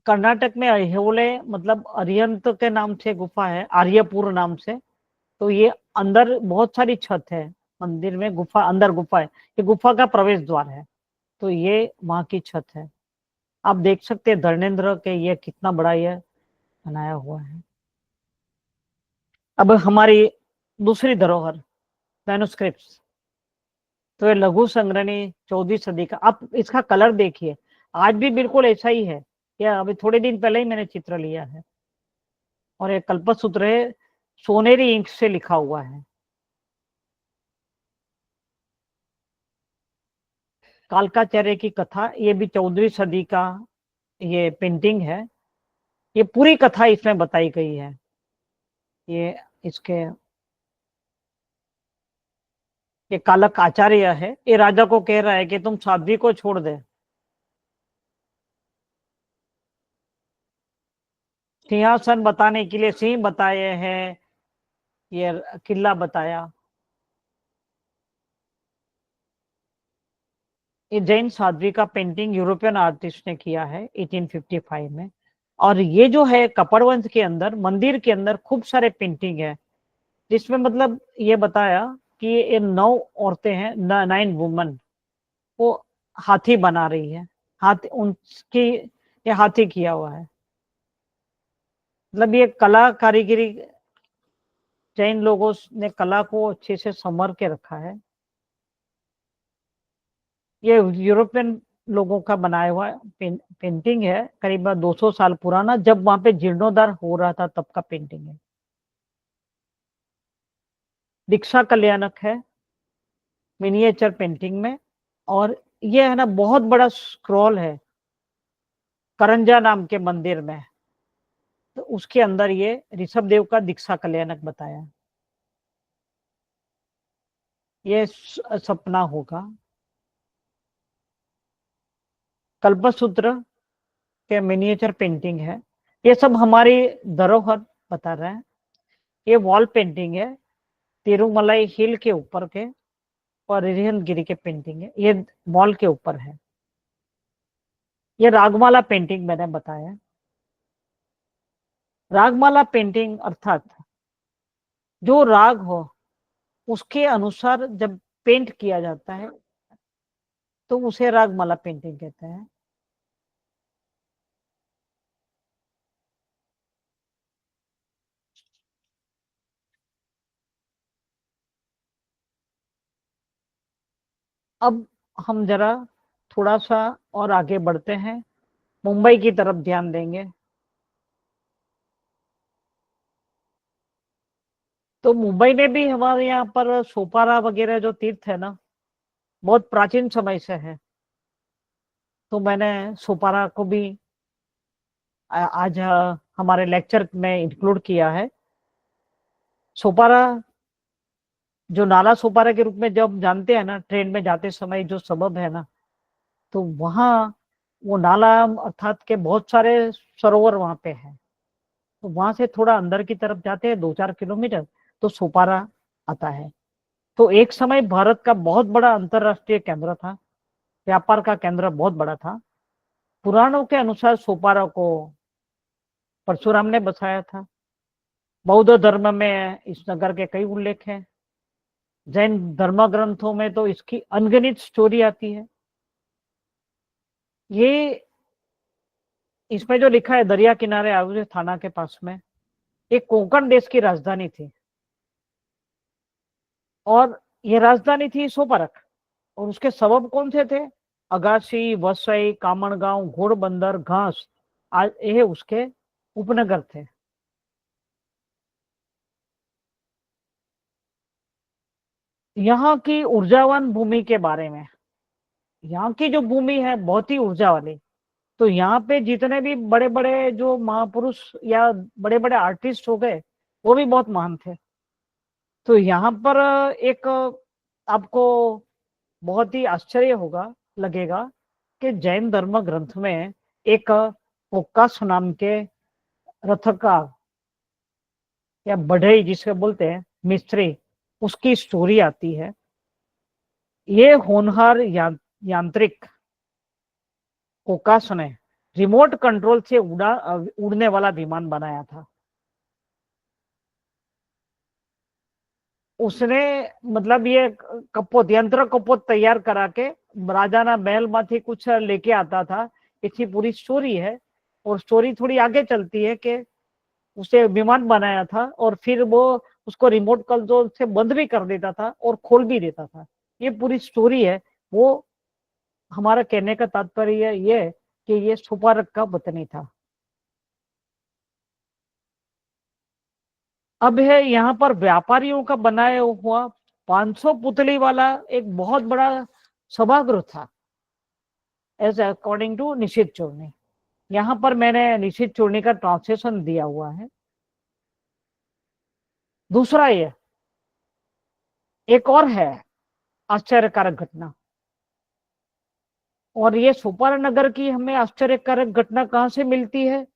कर्नाटक में अहिहोले मतलब अरिहंत के नाम से गुफा है, आर्यपुर नाम से। तो ये अंदर बहुत सारी छत है मंदिर में, गुफा अंदर गुफा है, ये गुफा का प्रवेश द्वार है। तो ये वहां की छत है। आप देख सकते हैं धर्मेंद्र के ये कितना बड़ा ये बनाया हुआ है। अब हमारी दूसरी धरोहर मैन्युस्क्रिप्ट्स। तो ये लघु संग्रहणी 14वीं सदी का, आप इसका कलर देखिए, आज भी बिल्कुल ऐसा ही है। या अभी थोड़े दिन पहले ही मैंने चित्र लिया है। और ये कल्पसूत्र है, सोनेरी इंक से लिखा हुआ है। कालकाचार्य की कथा, ये भी 14वीं सदी का ये पेंटिंग है। ये पूरी कथा इसमें बताई गई है। ये इसके ये कालक आचार्य है, ये राजा को कह रहा है कि तुम साध्वी को छोड़ दे। सिंहासन बताने के लिए सिंह बताए हैं, ये किला बताया। ये जैन साध्वी का पेंटिंग यूरोपियन आर्टिस्ट ने किया है 1855 में। और ये जो है कपड़वंश के अंदर, मंदिर के अंदर खूब सारे पेंटिंग है, जिसमें मतलब ये बताया कि ये 9 औरतें हैं, 9 वुमन, वो हाथी बना रही है। हाथी उनकी, ये हाथी किया हुआ है। मतलब ये कला कारीगरी, जैन लोगों ने कला को अच्छे से संवर के रखा है। ये यूरोपियन लोगों का बनाया हुआ पेंटिंग है, करीब 200 साल पुराना, जब वहां पे जीर्णोद्धार हो रहा था तब का पेंटिंग है। दीक्षा कल्याणक है मिनिएचर पेंटिंग में। और ये है ना बहुत बड़ा स्क्रॉल है करंजा नाम के मंदिर में। तो उसके अंदर ये ऋषभ देव का दीक्षा कल्याणक बताया। ये सपना होगा। कल्पसूत्र के मिनिएचर पेंटिंग है। ये सब हमारी धरोहर बता रहे हैं। ये वॉल पेंटिंग है तिरुमलाई हिल के ऊपर के, और गिरी के पेंटिंग है, ये वॉल के ऊपर है। ये रागमाला पेंटिंग मैंने बताया। रागमाला पेंटिंग अर्थात जो राग हो उसके अनुसार जब पेंट किया जाता है तो उसे रागमाला पेंटिंग कहते हैं। अब हम जरा थोड़ा सा और आगे बढ़ते हैं, मुंबई की तरफ ध्यान देंगे। तो मुंबई में भी हमारे यहाँ पर सोपारा वगैरह जो तीर्थ है ना, बहुत प्राचीन समय से है। तो मैंने सोपारा को भी आज हमारे लेक्चर में इंक्लूड किया है। सोपारा जो नाला सोपारा के रूप में जब जानते हैं ना, ट्रेन में जाते समय जो सबब है ना, तो वहाँ वो नाला अर्थात के बहुत सारे सरोवर वहां पे है। तो वहां से थोड़ा अंदर की तरफ जाते हैं 2-4 किलोमीटर, तो सोपारा आता है। तो एक समय भारत का बहुत बड़ा अंतरराष्ट्रीय केंद्र था, व्यापार का केंद्र बहुत बड़ा था। पुराणों के अनुसार सोपारा को परशुराम ने बसाया था। बौद्ध धर्म में इस नगर के कई उल्लेख हैं। जैन धर्म ग्रंथों में तो इसकी अनगिनत स्टोरी आती है। ये इसमें जो लिखा है दरिया किनारे आयोजित थाना के पास में, एक कोंकण देश की राजधानी थी। और ये राजधानी थी सोपारक। और उसके सबब कौन से थे? अगासी, वसई, कामणगांव, घोड़बंदर, घास, ये उसके उपनगर थे। यहाँ की ऊर्जावान भूमि के बारे में, यहाँ की जो भूमि है बहुत ही ऊर्जा वाली। तो यहाँ पे जितने भी बड़े बड़े जो महापुरुष या बड़े बड़े आर्टिस्ट हो गए, वो भी बहुत महान थे। तो यहाँ पर एक आपको बहुत ही आश्चर्य होगा, लगेगा कि जैन धर्म ग्रंथ में एक ओक्कास नाम के रथ का या बढ़ई जिसे बोलते हैं, मिस्त्री, उसकी स्टोरी आती है। ये होनहार यांत्रिक कोकास ने रिमोट कंट्रोल से उड़ने वाला विमान बनाया था। उसने मतलब ये कपोत, यंत्र कपोत तैयार करा के राजाना महल माथी कुछ लेके आता था। इसकी पूरी स्टोरी है, और स्टोरी थोड़ी आगे चलती है कि उसे विमान बनाया था और फिर वो उसको रिमोट कंट्रोल से बंद भी कर देता था और खोल भी देता था। ये पूरी स्टोरी है। वो हमारा कहने का तात्पर्य ये है कि ये सुपारक का वतनी था। अब है यहाँ पर व्यापारियों का बनाया हुआ 500 पुतली वाला एक बहुत बड़ा सभागृह था, एज अकॉर्डिंग टू निशित चूर्णी। यहाँ पर मैंने निशित चूर्णी का ट्रांसलेशन दिया हुआ है। दूसरा ये एक और है आश्चर्यकारक घटना, और ये सुपारनगर की हमें आश्चर्यकारक घटना कहाँ से मिलती है?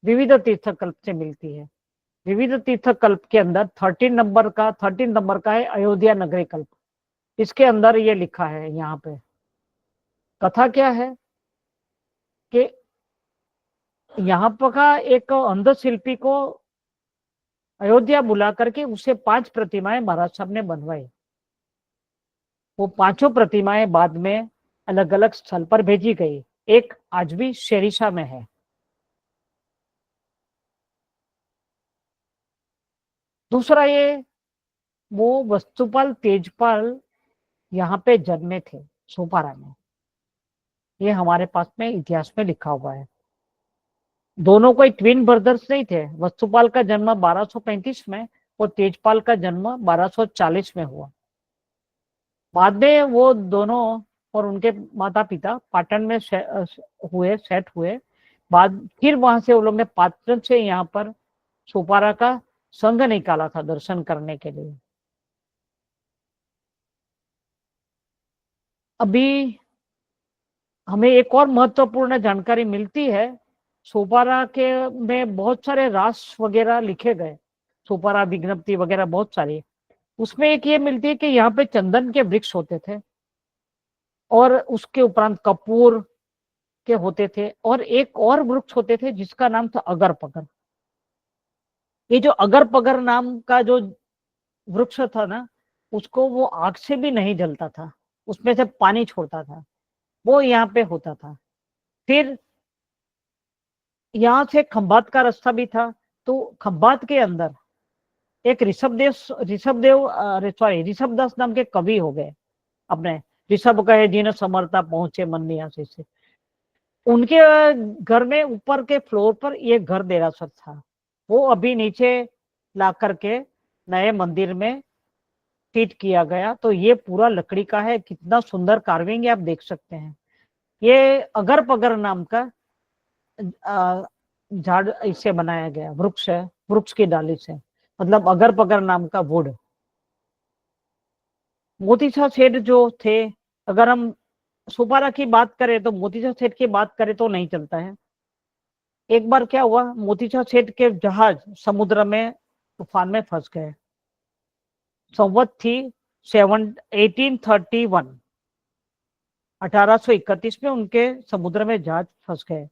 विविध तीर्थकल्प से मिलती है। विविध तीर्थकल्प के अंदर 13 नंबर का है अयोध्या नगरी कल्प। इसके अंदर ये लिखा है, यहाँ पे कथा क्या है कि यहाँ पर का एक अंध शिल्पी को अयोध्या बुला करके उसे 5 प्रतिमाएं महाराज साहब ने बनवाई। वो 5 प्रतिमाएं बाद में अलग अलग स्थल पर भेजी गई। एक आज भी शेरिशा में है। दूसरा ये वो वस्तुपाल तेजपाल यहाँ पे जन्मे थे सोपारा में। ये हमारे पास में इतिहास में लिखा हुआ है। दोनों कोई ट्विन ब्रदर्स नहीं थे। वस्तुपाल का जन्म 1235 में और तेजपाल का जन्म 1240 में हुआ। बाद में वो दोनों और उनके माता पिता पाटन में सेट हुए। बाद फिर वहां से वो लोग ने पाटन से यहाँ पर सोपारा का संघ निकाला था दर्शन करने के लिए। अभी हमें एक और महत्वपूर्ण जानकारी मिलती है। सोपारा के में बहुत सारे रास वगैरह लिखे गए, सोपारा विज्ञप्ति वगैरह बहुत सारी। उसमें एक ये मिलती है कि यहाँ पे चंदन के वृक्ष होते थे, और उसके उपरांत कपूर के होते थे, और एक और वृक्ष होते थे जिसका नाम था अगर पगर। ये जो अगर पगर नाम का जो वृक्ष था ना, उसको वो आग से भी नहीं जलता था, उसमें से पानी छोड़ता था। वो यहाँ पे होता था। फिर यहाँ से खंबात का रास्ता भी था। तो खंबात के अंदर एक ऋषभदास नाम के कवि हो गए अपने। ऋषभ कहे जिन समर्था पहुंचे मन नियासी से। उनके घर में ऊपर के फ्लोर पर ये घर देरासर था। वो अभी नीचे ला करके नए मंदिर में फिट किया गया। तो ये पूरा लकड़ी का है। कितना सुंदर कार्विंग है, आप देख सकते हैं। ये अगर पगर नाम का झाड़ इससे बनाया गया वृक्ष है, वृक्ष की डाली से, मतलब अगर पगर नाम का वुड। मोतीसा सेठ जो थे, अगर हम सुपारा की बात करें तो मोतीसा सेठ की बात करें तो नहीं चलता है। एक बार क्या हुआ, मोतीसा सेठ के जहाज समुद्र में तूफान में फंस गए। संवत थी 1831, 1831 में उनके समुद्र में जहाज फंस गए।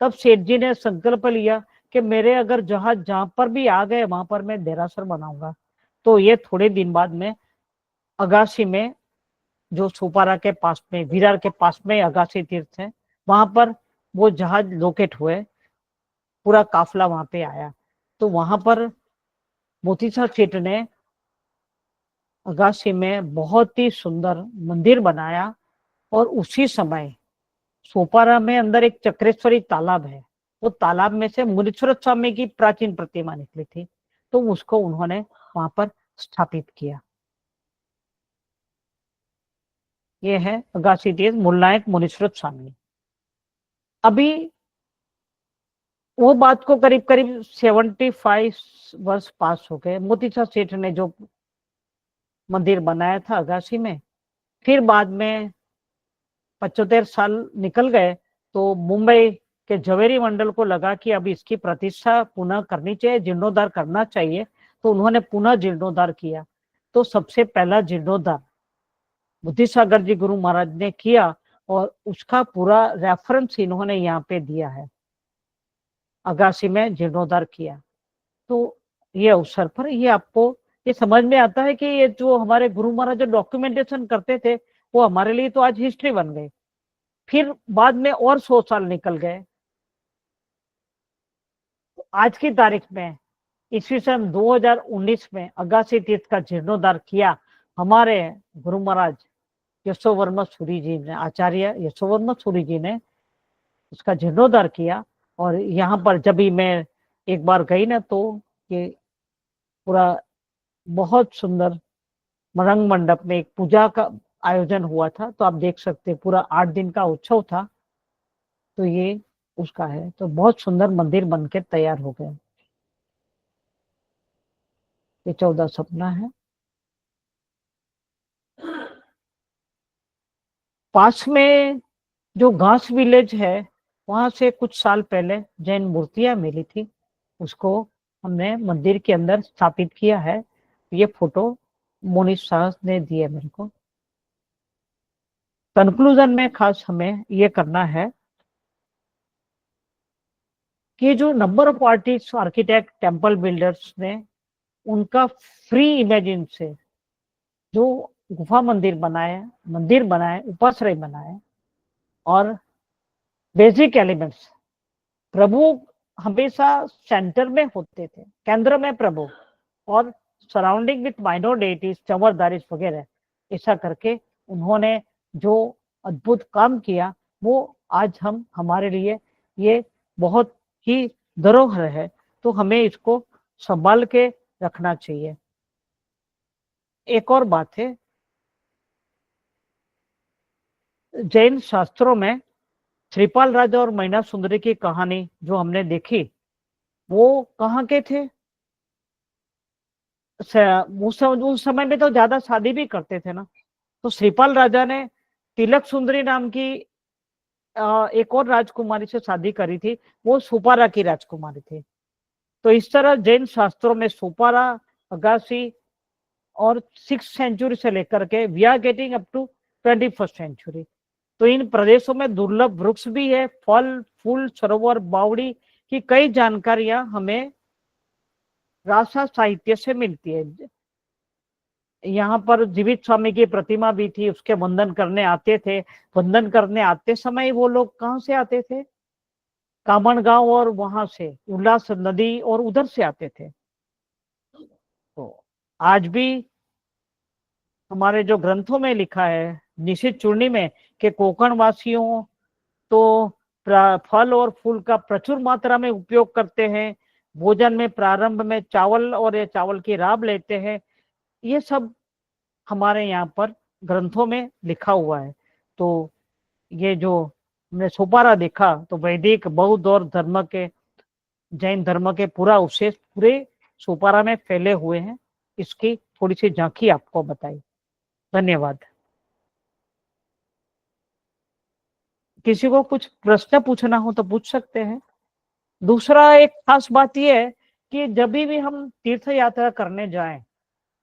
तब सेठ जी ने संकल्प लिया कि मेरे अगर जहाज जहां पर भी आ गए वहां पर मैं देरासर बनाऊंगा। तो ये थोड़े दिन बाद में अगासी में, जो सुपारा के पास में, विरार के पास में अगासी तीर्थ है, वहां पर वो जहाज लोकेट हुए। पूरा काफला वहां पे आया। तो वहां पर मोतीसा सेठ ने अगासी में बहुत ही सुंदर मंदिर बनाया। और उसी समय सोपारा में अंदर एक चक्रेश्वरी तालाब है। वो तालाब में से मुनीश्वर स्वामी की प्राचीन प्रतिमा निकली थी, तो उसको उन्होंने वहां पर स्थापित किया। ये है अगासी तीर्थ, मूलनायक मुनीश्वर स्वामी। अभी वो बात को करीब करीब 75 वर्ष पास हो गए। मोतीसा सेठ ने जो मंदिर बनाया था अगासी में, फिर बाद में 75 साल निकल गए। तो मुंबई के झवेरी मंडल को लगा कि अब इसकी प्रतिष्ठा पुनः करनी चाहिए, जीर्णोद्धार करना चाहिए। तो उन्होंने पुनः जीर्णोद्धार किया। तो सबसे पहला जीर्णोद्धार बुद्धिसागर जी गुरु महाराज ने किया और उसका पूरा रेफरेंस इन्होंने यहाँ पे दिया है। अगासी में जीर्णोद्धार किया। तो ये अवसर पर ये आपको ये समझ में आता है कि ये जो हमारे गुरु महाराज जो डॉक्यूमेंटेशन करते थे वो हमारे लिए तो आज हिस्ट्री बन गई। फिर बाद में और 100 साल निकल गए। आज की तारीख में ईस्वी सन 2019 में अगासी तीर्थ का जीर्णोद्धार किया हमारे गुरु महाराज यशोवर्मा सूरी जी ने, आचार्य यशोवर्मा सूरी जी ने उसका जीर्णोद्धार किया। और यहाँ पर जब भी मैं एक बार गई ना तो ये पूरा बहुत सुंदर रंग मंडप में एक पूजा का आयोजन हुआ था। तो आप देख सकते पूरा 8 दिन का उत्सव था। तो ये उसका है। तो बहुत सुंदर मंदिर बनके तैयार हो गए। ये 14 सपना है। पास में जो घास विलेज है वहां से कुछ साल पहले जैन मूर्तियां मिली थी, उसको हमने मंदिर के अंदर स्थापित किया है। ये फोटो मोनिश साहस ने दी है मेरे को। कंक्लूजन में खास हमें ये करना है कि जो number of artist, architect, temple builders ने उनका फ्री इमेजिन से जो गुफा मंदिर बनाए, उपाश्रय बनाए और बेसिक एलिमेंट्स, प्रभु हमेशा सेंटर में होते थे, केंद्र में प्रभु, और सराउंडिंग विथ माइनर डेटीज, चंवरदारिस वगैरह, ऐसा करके उन्होंने जो अद्भुत काम किया वो आज हम हमारे लिए ये बहुत ही धरोहर है। तो हमें इसको संभाल के रखना चाहिए। एक और बात है, जैन शास्त्रों में श्रीपाल राजा और मैना सुंदरी की कहानी जो हमने देखी वो कहाँ के थे? उस समय में तो ज्यादा शादी भी करते थे ना। तो श्रीपाल राजा ने तिलक सुंदरी नाम की एक और राजकुमारी से शादी करी थी। वो सुपारा की राजकुमारी थी। तो इस तरह जैन शास्त्रों में सुपारा, अगासी और 6th सेंचुरी से लेकर के we are getting up to 21st century. तो इन प्रदेशों में दुर्लभ वृक्ष भी है, फल, फूल, सरोवर, बावड़ी की कई जानकारियां हमें रासा साहित्य से मिलती है। यहाँ पर जीवित स्वामी की प्रतिमा भी थी, उसके वंदन करने आते थे। वंदन करने आते समय वो लोग कहाँ से आते थे? कामन गांव और वहां से उल्लास नदी और उधर से आते थे। तो आज भी हमारे जो ग्रंथों में लिखा है निशित चूर्णी में कि कोकण वासियों तो फल और फूल का प्रचुर मात्रा में उपयोग करते हैं। भोजन में प्रारंभ में चावल और ये चावल की राब लेते हैं। ये सब हमारे यहाँ पर ग्रंथों में लिखा हुआ है। तो ये जो हमने सुपारा देखा तो वैदिक, बौद्ध और धर्म के, जैन धर्म के पूरा अवशेष पूरे सुपारा में फैले हुए हैं। इसकी थोड़ी सी झांकी आपको बताई। धन्यवाद। किसी को कुछ प्रश्न पूछना हो तो पूछ सकते हैं। दूसरा एक खास बात यह है कि जब भी हम तीर्थ यात्रा करने जाएं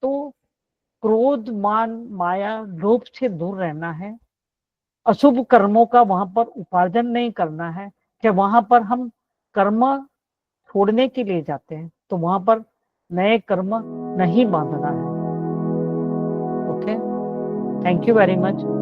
तो क्रोध, मान, माया, लोभ से दूर रहना है। अशुभ कर्मों का वहां पर उपार्जन नहीं करना है। कि वहां पर हम कर्म छोड़ने के लिए जाते हैं तो वहां पर नए कर्म नहीं बांधना है। Okay, thank you very much.